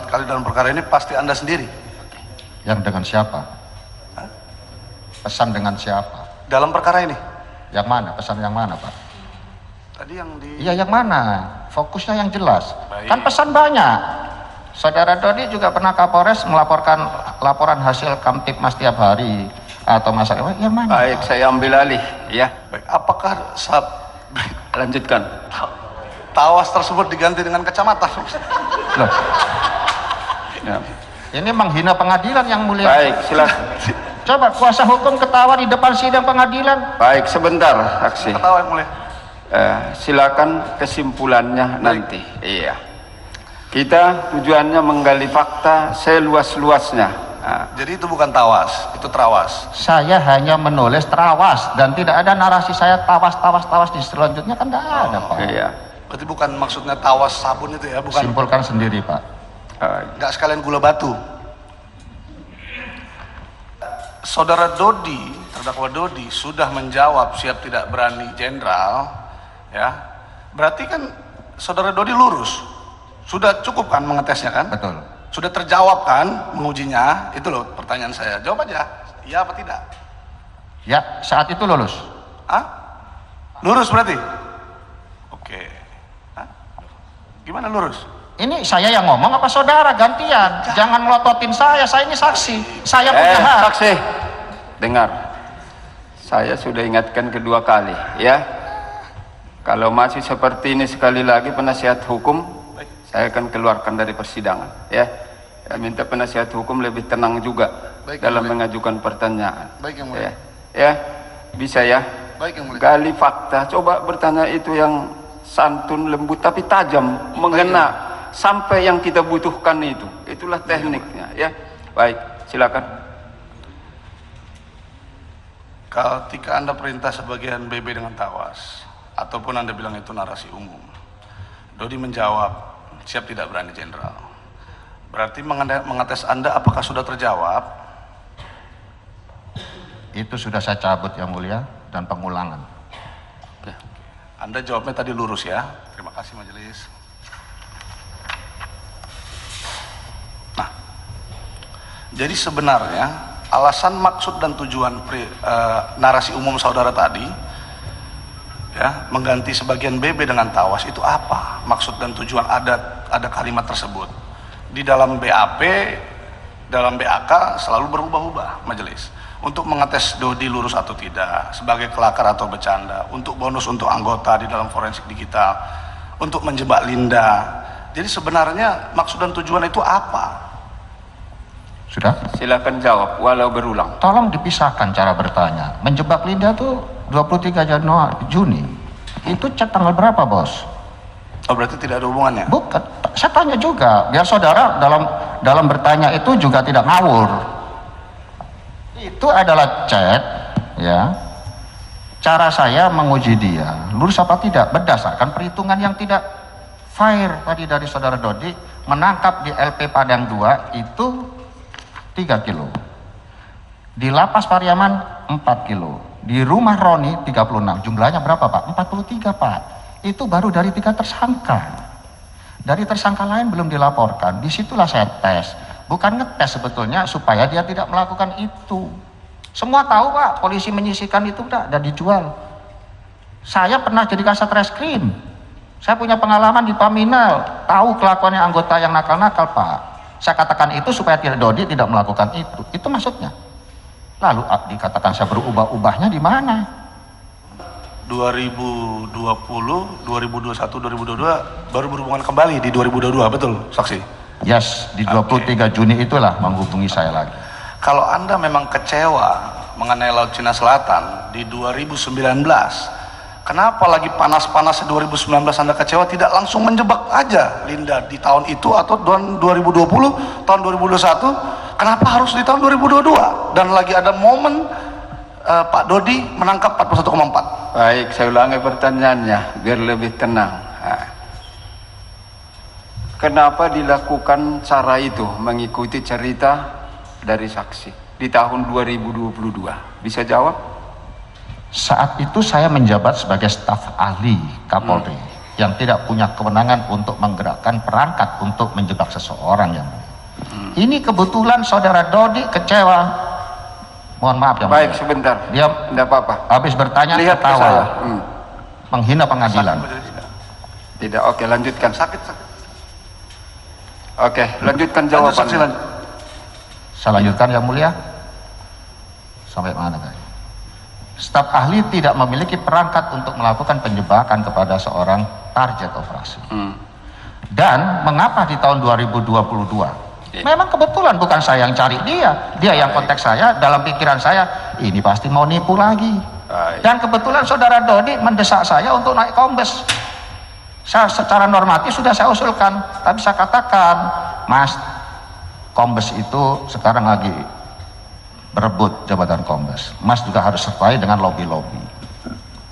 kali dalam perkara ini pasti Anda sendiri. Yang dengan siapa? Hah? Pesan dengan siapa? Dalam perkara ini? Yang mana? Pesan yang mana, Pak? Tadi yang di... Iya, yang mana? Fokusnya yang jelas. Baik. Kan pesan banyak. Saudara Dodi juga pernah Kapolres melaporkan laporan hasil Kamtipmas tiap hari atau masalah yang mana? Baik, saya ambil alih ya. Baik, apakah Lanjutkan. tawas tersebut diganti dengan kecamatan? Loh, Ya. ini menghina pengadilan yang mulia. Baik, silakan. Coba kuasa hukum ketawa di depan sidang pengadilan. Baik, sebentar, saksi. Ketawa yang mulia. Silakan kesimpulannya nanti. Iya. Kita tujuannya menggali fakta seluas-luasnya. Nah, Jadi itu bukan tawas, itu terawas. Saya hanya menulis terawas dan tidak ada narasi saya tawas di selanjutnya kan tidak ada, Pak. iya. Berarti bukan maksudnya tawas sabun itu ya, bukan. Simpulkan sendiri, Pak. Nggak sekalian gula batu. Saudara Dodi, terdakwa Dodi sudah menjawab siap tidak berani jenderal, ya. Berarti kan saudara Dodi lurus. Sudah cukup kan mengetesnya kan? Betul. Sudah terjawab kan mengujinya? Itu loh pertanyaan saya. Jawab aja. Iya apa tidak? Ya, saat itu lulus. Hah? Lurus berarti? Oke. Hah? Gimana lurus? Ini saya yang ngomong apa saudara gantian? Jangan melototin saya ini saksi. Saya punya hak. Saksi, dengar. Saya sudah ingatkan kedua kali, ya. Kalau masih seperti ini sekali lagi penasihat hukum, saya akan keluarkan dari persidangan, ya. Saya minta penasihat hukum lebih tenang juga Baik, dalam yang mulia. mengajukan pertanyaan. Baik yang Ya, mulia. ya, bisa ya. Baik yang mulia. Gali fakta, coba bertanya itu yang santun, lembut tapi tajam, mengena sampai yang kita butuhkan itu. Itulah tekniknya, ya. Baik, silakan. Ketika Anda perintah sebagian BB dengan tawas, ataupun Anda bilang itu narasi umum, Dodi menjawab, siap tidak berani jenderal. Berarti mengetes Anda apakah sudah terjawab? Itu sudah saya cabut yang mulia dan pengulangan. Anda jawabnya tadi lurus ya. Terima kasih majelis. Nah, jadi sebenarnya alasan, maksud dan tujuan narasi umum saudara tadi, ya, mengganti sebagian BB dengan tawas itu apa? Maksud dan tujuan ada kalimat tersebut di dalam BAP, dalam BAK selalu berubah-ubah majelis. Untuk mengetes Dodi lurus atau tidak, sebagai kelakar atau bercanda, untuk bonus untuk anggota di dalam forensik digital, untuk menjebak Linda. Jadi sebenarnya maksud dan tujuan itu apa? Sudah? Silakan jawab walau berulang. Tolong dipisahkan cara bertanya. Menjebak Linda tuh 23 Juni. Itu chat tanggal berapa, Bos? Oh, berarti tidak ada hubungannya? Bukan. Saya tanya juga, biar saudara dalam bertanya itu juga tidak ngawur. Itu adalah chat, ya. Cara saya menguji dia, lurus apa tidak berdasarkan perhitungan yang tidak fair tadi dari saudara Dodi, menangkap di LP Padang 2 itu 3 kilo. Di Lapas Pariaman 4 kilo. Di rumah Roni 36. Jumlahnya berapa, Pak? 43, Pak. Itu baru dari 3 tersangka. Dari tersangka lain belum dilaporkan. Disitulah saya tes. Bukan ngetes sebetulnya supaya dia tidak melakukan itu. Semua tahu, Pak, polisi menyisihkan itu udah dijual. Saya pernah jadi kasat reskrim. Saya punya pengalaman di Paminal, tahu kelakuannya anggota yang nakal-nakal, Pak. Saya katakan itu supaya Dodi tidak melakukan itu. Itu maksudnya. Lalu dikatakan saya berubah-ubahnya di mana? 2020, 2021, 2022 baru berhubungan kembali di 2022, betul, saksi? Yes, di 23 Juni itulah menghubungi saya lagi. Kalau Anda memang kecewa mengenai Laut Cina Selatan di 2019, kenapa lagi panas-panasnya 2019 Anda kecewa, tidak langsung menjebak aja Linda di tahun itu atau tahun 2020, tahun 2021? Kenapa harus di tahun 2022? Dan lagi ada momen Pak Dodi menangkap 41,4. Baik, saya ulangi pertanyaannya biar lebih tenang. Nah, kenapa dilakukan cara itu mengikuti cerita dari saksi di tahun 2022? Bisa jawab? Saat itu saya menjabat sebagai staf ahli Kapolri. yang tidak punya kewenangan untuk menggerakkan perangkat untuk menjebak seseorang yang mulia. Ini kebetulan saudara Dodi kecewa. Mohon maaf yang Baik, mulia. sebentar. Dia Tidak apa-apa. habis bertanya Lihat ke ketawa, saya. menghina pengadilan. Tidak, oke, lanjutkan. Sakit. Oke, lanjutkan Lanjut, saksi, jawabannya. lanjut. Saya lanjutkan yang mulia. Sampai mana tadi? Staf ahli tidak memiliki perangkat untuk melakukan penjebakan kepada seorang target operasi. Dan mengapa di tahun 2022? Memang kebetulan bukan saya yang cari dia yang kontak saya. Dalam pikiran saya, ini pasti mau nipu lagi. Baik. Dan kebetulan saudara Dodi mendesak saya untuk naik kombes. Saya secara normatif sudah saya usulkan, tapi saya katakan, Mas, kombes itu sekarang lagi berebut jabatan kombes. Mas juga harus sesuai dengan lobby-lobby.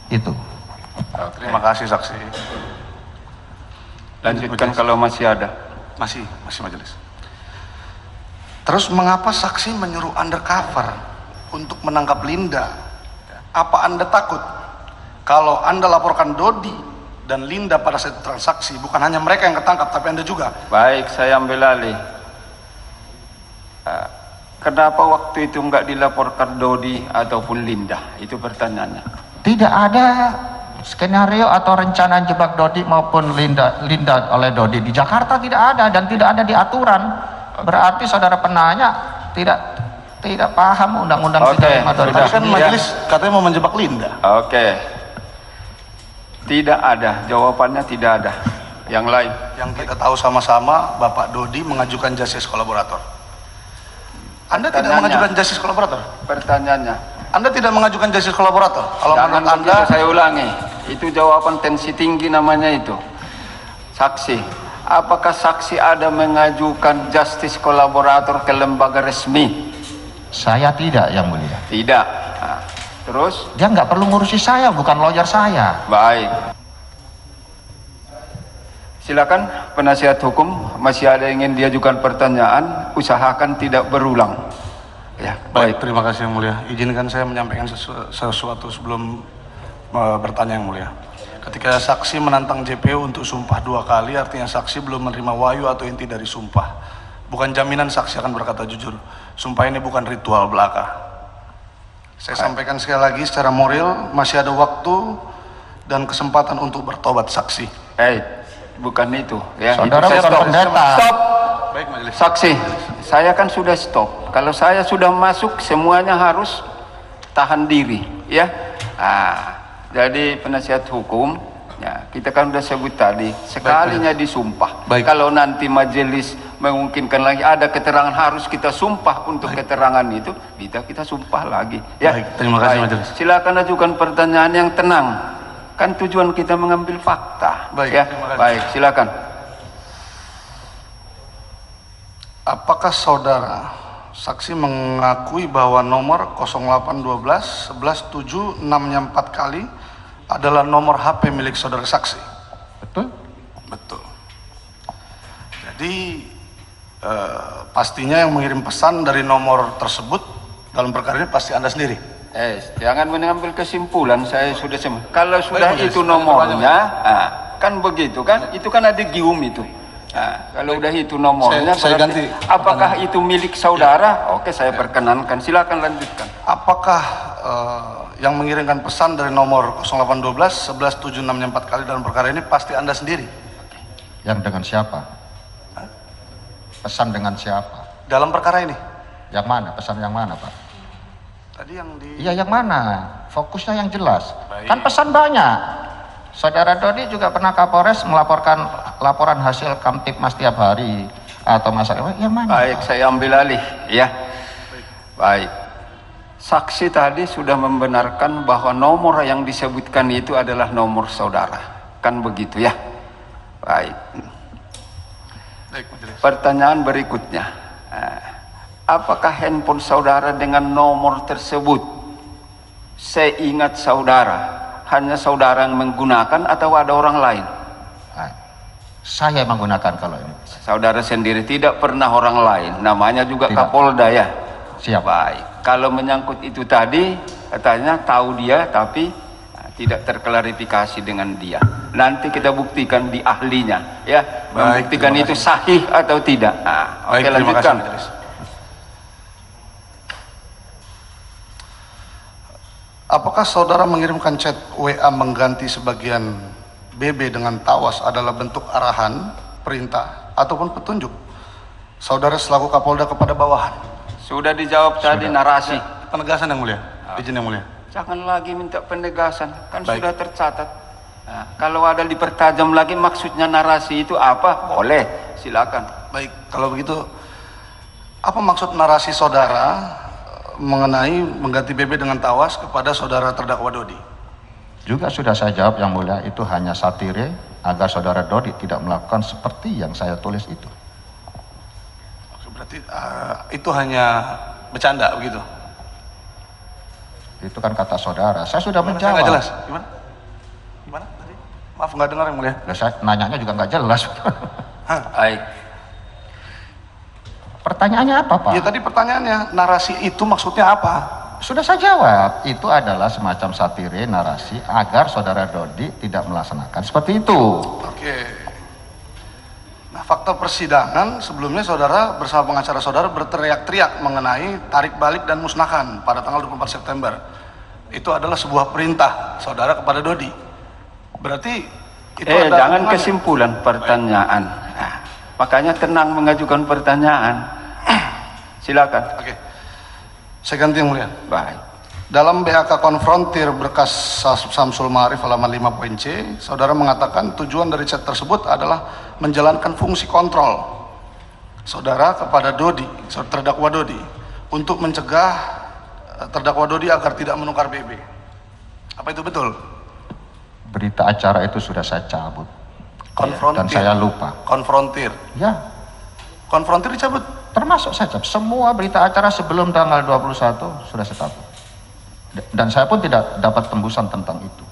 Itu. Terima kasih saksi. Lanjutkan kalau masih ada. Masih majelis. Terus mengapa saksi menyuruh undercover untuk menangkap Linda? Apa Anda takut kalau Anda laporkan Dodi dan Linda pada saat transaksi, bukan hanya mereka yang ketangkap tapi Anda juga? Baik, saya ambil alih. Kenapa waktu itu nggak dilaporkan Dodi ataupun Linda? Itu pertanyaannya. Tidak ada skenario atau rencana jebak Dodi maupun Linda oleh Dodi di Jakarta, tidak ada dan tidak ada di aturan. Berarti saudara penanya tidak paham undang-undang 35 Tadi kan 2009. majelis katanya mau menjebak Linda. Oke. Tidak ada, jawabannya tidak ada. Yang lain. Yang kita tahu sama-sama Bapak Dodi mengajukan justice kolaborator. Anda tidak Pertanyaannya. mengajukan justice kolaborator? Pertanyaannya. Anda tidak mengajukan justice kolaborator? Kalau Jangan menurut Anda, begitu, saya ulangi. Itu jawaban tensi tinggi namanya itu. Saksi. Apakah saksi ada mengajukan justice kolaborator ke lembaga resmi? Saya tidak, yang mulia. Tidak. Nah, terus? Dia nggak perlu ngurusi saya, bukan lawyer saya. Baik. Silakan penasihat hukum, masih ada yang ingin diajukan pertanyaan, usahakan tidak berulang. Ya, baik, terima kasih yang mulia. Izinkan saya menyampaikan sesuatu sebelum bertanya yang mulia. Ketika saksi menantang JPU untuk sumpah 2 kali, artinya saksi belum menerima wahyu atau inti dari sumpah. Bukan jaminan saksi akan berkata jujur. Sumpah ini bukan ritual belaka. Saya sampaikan sekali lagi, secara moral masih ada waktu dan kesempatan untuk bertobat saksi. Bukan itu. Ya, Saudara itu bukan pendeta. Stop. Baik, majelis. Saksi, saya kan sudah stop. Kalau saya sudah masuk, semuanya harus tahan diri, ya. Jadi penasihat hukum, ya, kita kan sudah sebut tadi, sekalinya disumpah. Baik. Kalau nanti majelis memungkinkan lagi ada keterangan harus kita sumpah untuk keterangan itu, kita sumpah lagi. Ya. Baik, terima kasih majelis. Silakan ajukan pertanyaan yang tenang. Kan tujuan kita mengambil fakta. Baik, ya. terima kasih. Baik, silakan. Apakah saudara saksi mengakui bahwa nomor 0812 11 7 6-nya 4 kali adalah nomor HP milik saudara saksi? Betul? Betul. Jadi pastinya yang mengirim pesan dari nomor tersebut dalam perkara ini pasti Anda sendiri. Jangan mengambil kesimpulan, saya sudah kalau sudah Baik, itu Majelis. nomornya, kan begitu kan? Itu kan ada gium itu. Kalau udah itu nomornya, Saya berarti ganti. apakah itu milik saudara? Oke, saya perkenankan. Silakan lanjutkan. Apakah yang mengirimkan pesan dari nomor 0812 11 7 6-nya 4 kali dalam perkara ini pasti Anda sendiri? Yang dengan siapa? Pesan dengan siapa? Dalam perkara ini? Yang mana? Pesan yang mana, Pak? Tadi yang di... Iya, yang mana? Fokusnya yang jelas. Baik. Kan pesan banyak. Saudara Dodi juga pernah Kapolres melaporkan laporan hasil Kamtipmas tiap hari atau masalah yang mana? Baik, saya ambil alih, ya. Baik. Saksi tadi sudah membenarkan bahwa nomor yang disebutkan itu adalah nomor saudara. Kan begitu ya? Baik. Baik, majelis. Pertanyaan berikutnya. Apakah handphone saudara dengan nomor tersebut? Seingat saudara, hanya saudara yang menggunakan atau ada orang lain? Saya menggunakan kalau ini. Saudara sendiri, tidak pernah orang lain. Namanya juga Tidak. Kapolda ya? Siap. Baik. Kalau menyangkut itu tadi, katanya tahu dia tapi tidak terklarifikasi dengan dia. Nanti kita buktikan di ahlinya, ya, Baik, membuktikan terima itu kasih. sahih atau tidak. Nah, Baik, oke, terima lanjutkan. kasih, Majelis. Apakah saudara mengirimkan chat WA mengganti sebagian BB dengan tawas adalah bentuk arahan, perintah, ataupun petunjuk saudara selaku Kapolda kepada bawahan? Sudah dijawab tadi narasi. Penegasan yang mulia, izin yang mulia. Jangan lagi minta penegasan, kan Baik. sudah tercatat. Nah, kalau ada dipertajam lagi maksudnya narasi itu apa? Boleh, silakan. Baik, kalau begitu, apa maksud narasi saudara mengenai mengganti BB dengan tawas kepada saudara terdakwa Dodi? Juga sudah saya jawab yang mulia, itu hanya satire agar saudara Dodi tidak melakukan seperti yang saya tulis itu. Oke, berarti itu hanya bercanda begitu? Itu kan kata saudara, saya sudah Saya menjawab. nggak jelas, gimana? Gimana tadi? Maaf nggak dengar yang mulia. Lah, saya nanyanya juga nggak jelas. Baik. Pertanyaannya apa, Pak? Ya tadi pertanyaannya, narasi itu maksudnya apa? Sudah saya jawab, itu adalah semacam satire narasi agar saudara Dodi tidak melaksanakan seperti itu. Oke. Nah, fakta persidangan sebelumnya saudara bersama pengacara saudara berteriak-teriak mengenai tarik balik dan musnahkan pada tanggal 24 September. Itu adalah sebuah perintah saudara kepada Dodi. Berarti itu ada Jangan hubungannya. kesimpulan pertanyaan. Nah, makanya tenang mengajukan pertanyaan. Silakan. Oke. Saya ganti yang mulia. Baik. Dalam BAK konfrontir berkas Samsul Ma'arif halaman 5.c, saudara mengatakan tujuan dari chat tersebut adalah menjalankan fungsi kontrol saudara kepada Dodi, terdakwa Dodi, untuk mencegah terdakwa Dodi agar tidak menukar BB. Apa itu betul? Berita acara itu sudah saya cabut. Konfrontir. Dan saya lupa. Konfrontir. Ya, Konfrontir dicabut. termasuk saya cabut. Semua berita acara sebelum tanggal 21 sudah saya cabut. Dan saya pun tidak dapat tembusan tentang itu.